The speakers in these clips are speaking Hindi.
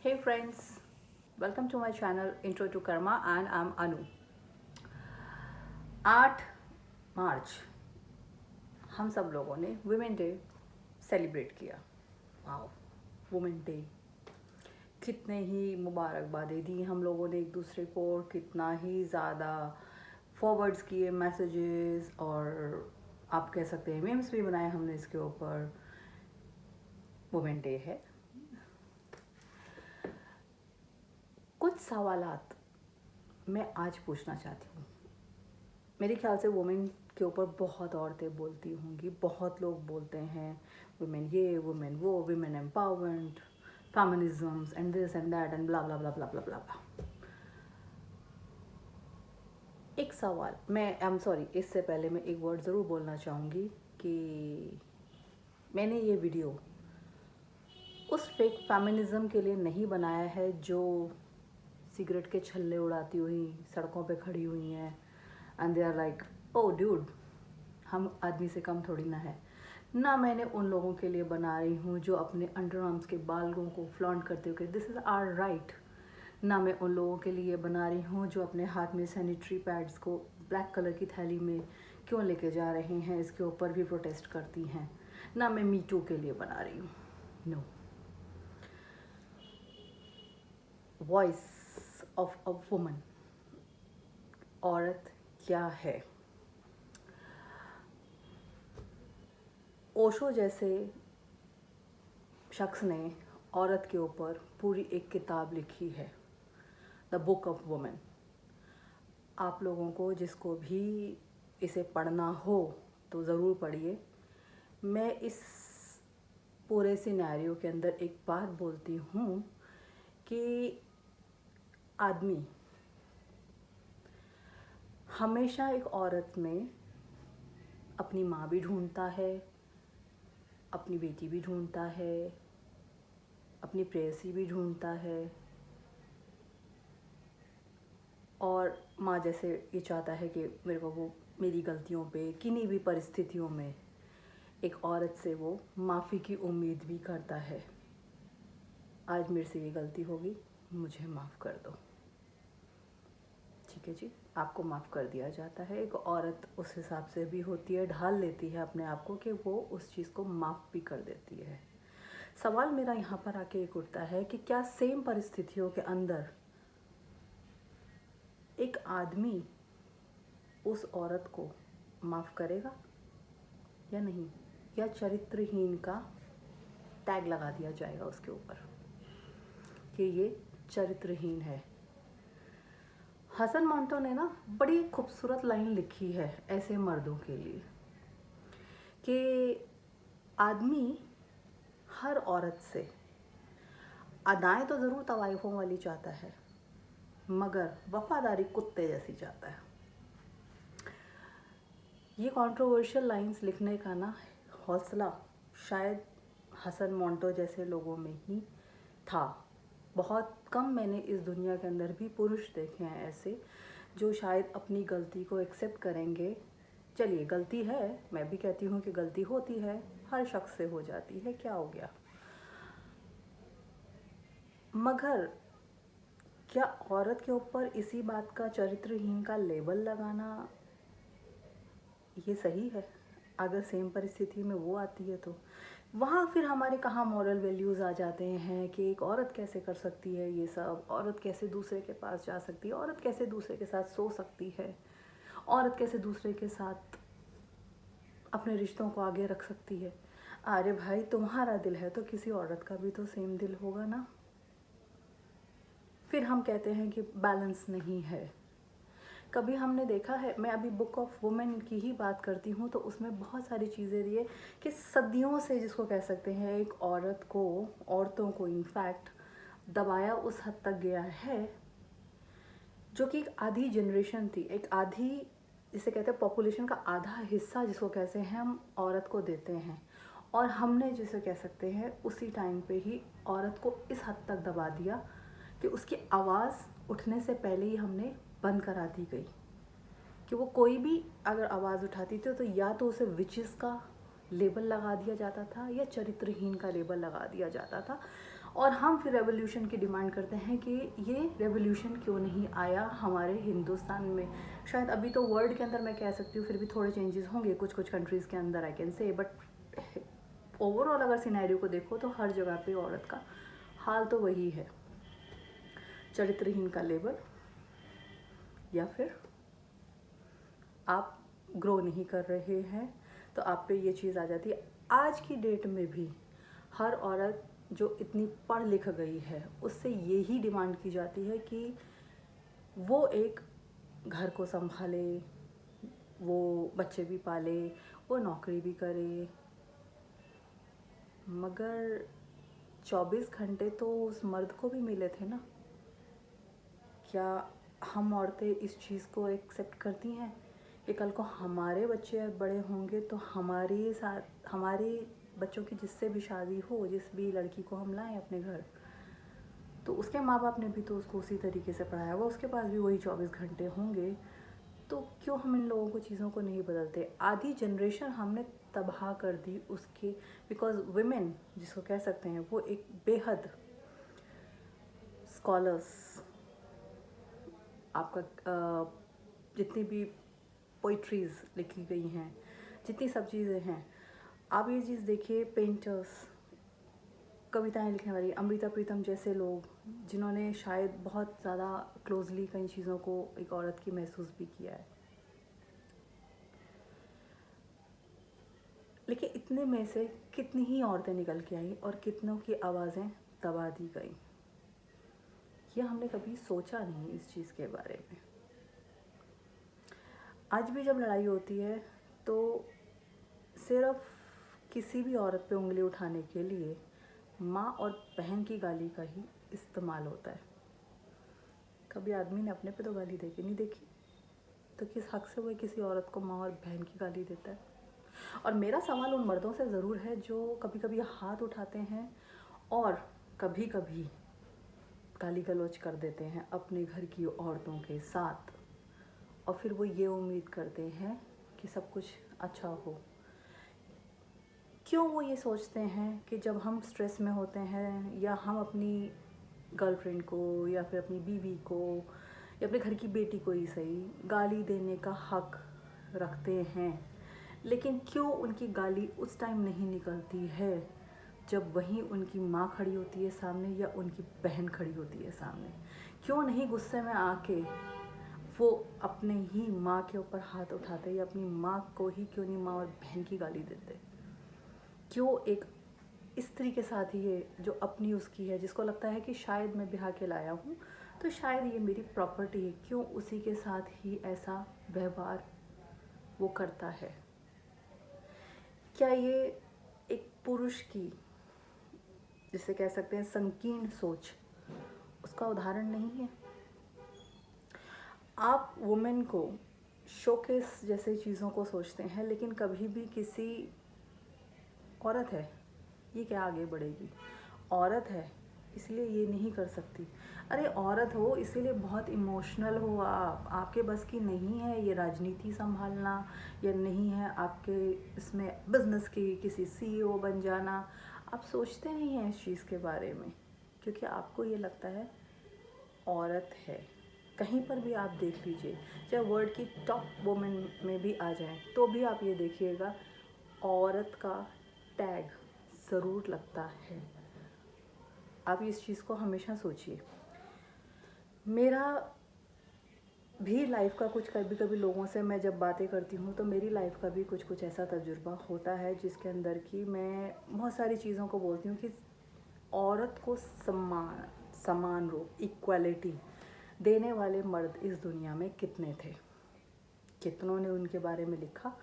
Hey friends, welcome to my channel Intro to Karma and I'm Anu. 8 मार्च हम सब लोगों ने वुमेन डे सेलिब्रेट किया। वाओ, वुमेन डे, कितने ही मुबारकबादें दी हम लोगों ने एक दूसरे को, कितना ही ज़्यादा फॉरवर्ड्स किए मैसेजेस, और आप कह सकते हैं मीम्स भी बनाए हमने इसके ऊपर। वुमेन डे है। कुछ सवालात मैं आज पूछना चाहती हूँ। मेरे ख्याल से वुमेन के ऊपर बहुत औरतें बोलती होंगी, बहुत लोग बोलते हैं वुमेन ये, वुमेन वो, women empowerment, feminisms and this and that and blah blah blah blah blah blah. एक सवाल, मैं आई एम सॉरी, इससे पहले मैं एक वर्ड ज़रूर बोलना चाहूँगी कि मैंने ये वीडियो उस फेक फेमिनिज्म के लिए नहीं बनाया है जो सिगरेट के छल्ले उड़ाती हुई सड़कों पे खड़ी हुई हैं and they are like oh dude, हम आदमी से कम थोड़ी ना है। ना मैंने उन लोगों के लिए बना रही हूँ जो अपने अंडर आर्म्स के बालों को फ्लॉन्ट करते हुए दिस इज़ आवर राइट। ना मैं उन लोगों के लिए बना रही हूँ जो अपने हाथ में सैनिटरी पैड्स को ब्लैक कलर की थैली में क्यों लेके जा रहे हैं, इसके ऊपर भी प्रोटेस्ट करती हैं। ना मैं मी टू के लिए बना रही हूँ। No, voice of a woman, औरत क्या है। ओशो जैसे शख्स ने औरत के ऊपर पूरी एक किताब लिखी है, द बुक ऑफ वुमेन। आप लोगों को जिसको भी इसे पढ़ना हो तो ज़रूर पढ़िए। मैं इस पूरे सिनेरियो के अंदर एक बात बोलती हूँ कि आदमी हमेशा एक औरत में अपनी माँ भी ढूंढता है, अपनी बेटी भी ढूंढता है, अपनी प्रेयसी भी ढूंढता है, और माँ जैसे ये चाहता है कि मेरे को वो मेरी गलतियों पे किन्हीं भी परिस्थितियों में एक औरत से वो माफ़ी की उम्मीद भी करता है। आज मेरे से ये गलती होगी, मुझे माफ़ कर दो। ठीक है जी, आपको माफ़ कर दिया जाता है। एक औरत उस हिसाब से भी होती है, ढाल लेती है अपने आप को कि वो उस चीज़ को माफ़ भी कर देती है। सवाल मेरा यहाँ पर आके एक उठता है कि क्या सेम परिस्थितियों के अंदर एक आदमी उस औरत को माफ़ करेगा या नहीं, या चरित्रहीन का टैग लगा दिया जाएगा उसके ऊपर कि ये चरित्रहीन है। हसन मंटो ने ना बड़ी खूबसूरत लाइन लिखी है ऐसे मर्दों के लिए कि आदमी हर औरत से अदाएं तो ज़रूर तवाइफों वाली चाहता है, मगर वफादारी कुत्ते जैसी चाहता है। ये कंट्रोवर्शियल लाइंस लिखने का ना हौसला शायद हसन मंटो जैसे लोगों में ही था। बहुत कम मैंने इस दुनिया के अंदर भी पुरुष देखे हैं ऐसे जो शायद अपनी गलती को एक्सेप्ट करेंगे। चलिए, गलती है, मैं भी कहती हूँ कि गलती होती है, हर शख्स से हो जाती है, क्या हो गया। मगर क्या औरत के ऊपर इसी बात का चरित्रहीन का लेबल लगाना ये सही है? अगर सेम परिस्थिति में वो आती है तो वहाँ फिर हमारे कहाँ मॉरल वैल्यूज़ आ जाते हैं कि एक औरत कैसे कर सकती है ये सब, औरत कैसे दूसरे के पास जा सकती है, औरत कैसे दूसरे के साथ सो सकती है, औरत कैसे दूसरे के साथ अपने रिश्तों को आगे रख सकती है। अरे भाई, तुम्हारा दिल है तो किसी औरत का भी तो सेम दिल होगा ना। फिर हम कहते हैं कि बैलेंस नहीं है। कभी हमने देखा है, मैं अभी बुक ऑफ वुमेन की ही बात करती हूँ तो उसमें बहुत सारी चीज़ें दी है कि सदियों से जिसको कह सकते हैं एक औरत को, औरतों को इनफैक्ट दबाया उस हद तक गया है जो कि एक आधी जनरेशन थी, एक आधी, जिसे कहते हैं पॉपुलेशन का आधा हिस्सा जिसको कहते हैं हम औरत को देते हैं, और हमने जिसे कह सकते हैं उसी टाइम पे ही औरत को इस हद तक दबा दिया कि उसकी आवाज़ उठने से पहले ही हमने बंद करा दी गई। कि वो कोई भी अगर आवाज़ उठाती थी तो या तो उसे विचेस का लेबल लगा दिया जाता था या चरित्रहीन का लेबल लगा दिया जाता था, और हम फिर रेवोल्यूशन की डिमांड करते हैं कि ये रेवोल्यूशन क्यों नहीं आया हमारे हिंदुस्तान में। शायद अभी तो वर्ल्ड के अंदर मैं कह सकती हूँ फिर भी थोड़े चेंजेस होंगे कुछ कुछ कंट्रीज़ के अंदर, I can say, but overall अगर सिनेरियो को देखो तो हर जगह पे औरत का हाल तो वही है, चरित्रहीन का लेबल, या फिर आप ग्रो नहीं कर रहे हैं तो आप पे ये चीज़ आ जाती है। आज की डेट में भी हर औरत जो इतनी पढ़ लिख गई है उससे यही डिमांड की जाती है कि वो एक घर को संभाले, वो बच्चे भी पाले, वो नौकरी भी करे। मगर 24 घंटे तो उस मर्द को भी मिले थे ना। क्या हम औरतें इस चीज़ को एक्सेप्ट करती हैं कि कल को हमारे बच्चे बड़े होंगे तो हमारे साथ, हमारे बच्चों की जिससे भी शादी हो, जिस भी लड़की को हम लाएं अपने घर, तो उसके माँ बाप ने भी तो उसको उसी तरीके से पढ़ाया हुआ, उसके पास भी वही 24 घंटे होंगे। तो क्यों हम इन लोगों को चीज़ों को नहीं बदलते? आधी जनरेशन हमने तबाह कर दी उसके, बिकॉज वुमेन जिसको कह सकते हैं वो एक बेहद स्कॉलर्स, आपका जितनी भी पोइट्रीज़ लिखी गई हैं, जितनी सब चीज़ें हैं, आप ये चीज़ देखिए, पेंटर्स, कविताएं लिखने वाली अमृता प्रीतम जैसे लोग जिन्होंने शायद बहुत ज़्यादा क्लोजली कई चीज़ों को एक औरत की महसूस भी किया है, लेकिन इतने में से कितनी ही औरतें निकल के आई और कितनों की आवाज़ें दबा दी गई। ये हमने कभी सोचा नहीं इस चीज़ के बारे में। आज भी जब लड़ाई होती है तो सिर्फ किसी भी औरत पे उंगली उठाने के लिए माँ और बहन की गाली का ही इस्तेमाल होता है। कभी आदमी ने अपने पे तो गाली दे के नहीं देखी, तो किस हक से वो किसी औरत को माँ और बहन की गाली देता है? और मेरा सवाल उन मर्दों से ज़रूर है जो कभी कभी हाथ उठाते हैं और कभी कभी गाली गलौज कर देते हैं अपने घर की औरतों के साथ, और फिर वो ये उम्मीद करते हैं कि सब कुछ अच्छा हो। क्यों वो ये सोचते हैं कि जब हम स्ट्रेस में होते हैं या हम अपनी गर्लफ्रेंड को या फिर अपनी बीवी को या अपने घर की बेटी को ही सही गाली देने का हक रखते हैं, लेकिन क्यों उनकी गाली उस टाइम नहीं निकलती है जब वहीं उनकी माँ खड़ी होती है सामने या उनकी बहन खड़ी होती है सामने? क्यों नहीं गुस्से में आके वो अपने ही माँ के ऊपर हाथ उठाते या अपनी माँ को ही क्यों नहीं माँ और बहन की गाली देते? क्यों एक स्त्री के साथ ये जो अपनी उसकी है, जिसको लगता है कि शायद मैं ब्याह के लाया हूँ तो शायद ये मेरी प्रॉपर्टी है, क्यों उसी के साथ ही ऐसा व्यवहार वो करता है? क्या ये एक पुरुष की, जिसे कह सकते हैं संकीर्ण सोच, उसका उदाहरण नहीं है? आप वुमेन को शोकेस जैसे चीज़ों को सोचते हैं, लेकिन कभी भी किसी औरत है ये क्या आगे बढ़ेगी, औरत है इसलिए ये नहीं कर सकती, अरे औरत हो इसीलिए बहुत इमोशनल हो आप, आपके बस की नहीं है ये राजनीति संभालना, या नहीं है आपके इसमें बिजनेस की किसी सीईओ बन जाना, आप सोचते नहीं हैं इस चीज़ के बारे में, क्योंकि आपको ये लगता है औरत है। कहीं पर भी आप देख लीजिए, चाहे वर्ल्ड की टॉप वुमेन में भी आ जाए तो भी आप ये देखिएगा औरत का टैग ज़रूर लगता है। आप इस चीज़ को हमेशा सोचिए। मेरा भी लाइफ का कुछ, कभी कभी लोगों से मैं जब बातें करती हूँ तो मेरी लाइफ का भी कुछ कुछ ऐसा तजुर्बा होता है जिसके अंदर कि मैं बहुत सारी चीज़ों को बोलती हूँ कि औरत को समान रूप, इक्वालिटी देने वाले मर्द इस दुनिया में कितने थे, कितनों ने उनके बारे में लिखा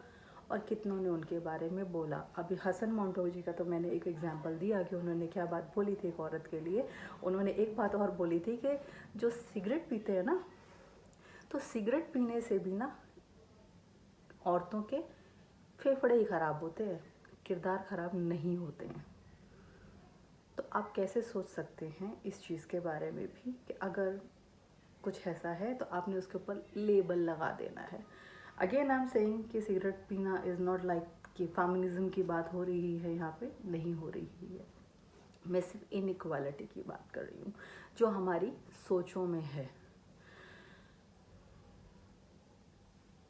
और कितनों ने उनके बारे में बोला। अभी हसन मोंटो जी का तो मैंने एक एग्जांपल दिया कि उन्होंने क्या बात बोली थी एक औरत के लिए। उन्होंने एक बात और बोली थी कि जो सिगरेट पीते हैं ना, तो सिगरेट पीने से भी ना औरतों के फेफड़े ही ख़राब होते हैं, किरदार ख़राब नहीं होते हैं। तो आप कैसे सोच सकते हैं इस चीज़ के बारे में भी कि अगर कुछ ऐसा है तो आपने उसके ऊपर लेबल लगा देना है। अगेन आई एम सेइंग कि सिगरेट पीना इज़ नॉट लाइक कि फेमिनिज्म की बात हो रही है, यहाँ पे नहीं हो रही है। मैं सिर्फ इनइक्वालिटी की बात कर रही हूँ जो हमारी सोचों में है।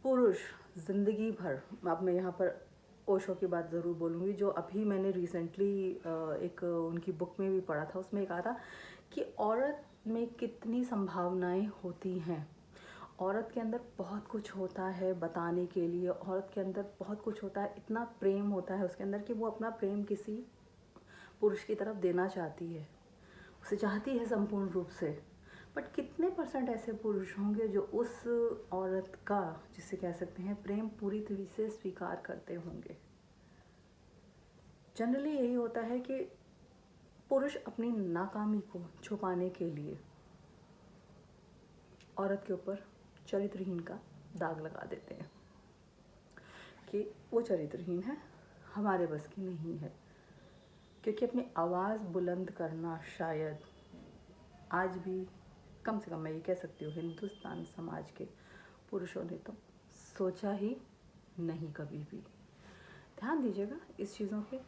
पुरुष ज़िंदगी भर, अब मैं यहाँ पर ओशो की बात ज़रूर बोलूँगी, जो अभी मैंने रिसेंटली एक उनकी बुक में भी पढ़ा था, उसमें कहा था कि औरत में कितनी संभावनाएं होती हैं। औरत के अंदर बहुत कुछ होता है बताने के लिए, औरत के अंदर बहुत कुछ होता है, इतना प्रेम होता है उसके अंदर कि वो अपना प्रेम किसी पुरुष की तरफ देना चाहती है, उसे चाहती है संपूर्ण रूप से। बट कितने % ऐसे पुरुष होंगे जो उस औरत का, जिसे कह सकते हैं, प्रेम पूरी तरह से स्वीकार करते होंगे। जनरली यही होता है कि पुरुष अपनी नाकामी को छुपाने के लिए औरत के ऊपर चरित्रहीन का दाग लगा देते हैं कि वो चरित्रहीन है, हमारे बस की नहीं है। क्योंकि अपनी आवाज़ बुलंद करना शायद आज भी, कम से कम मैं ये कह सकती हूँ, हिंदुस्तान समाज के पुरुषों ने तो सोचा ही नहीं कभी भी। ध्यान दीजिएगा इस चीज़ों पे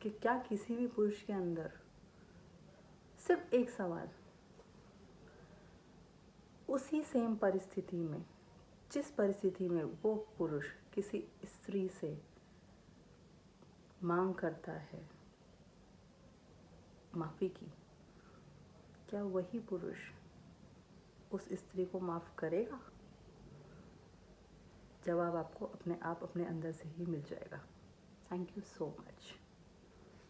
कि क्या किसी भी पुरुष के अंदर, सिर्फ एक सवाल, उसी सेम परिस्थिति में, जिस परिस्थिति में वो पुरुष किसी स्त्री से मांग करता है माफ़ी की, क्या वही पुरुष उस स्त्री को माफ़ करेगा? जवाब आपको अपने आप अपने अंदर से ही मिल जाएगा। Thank you so much.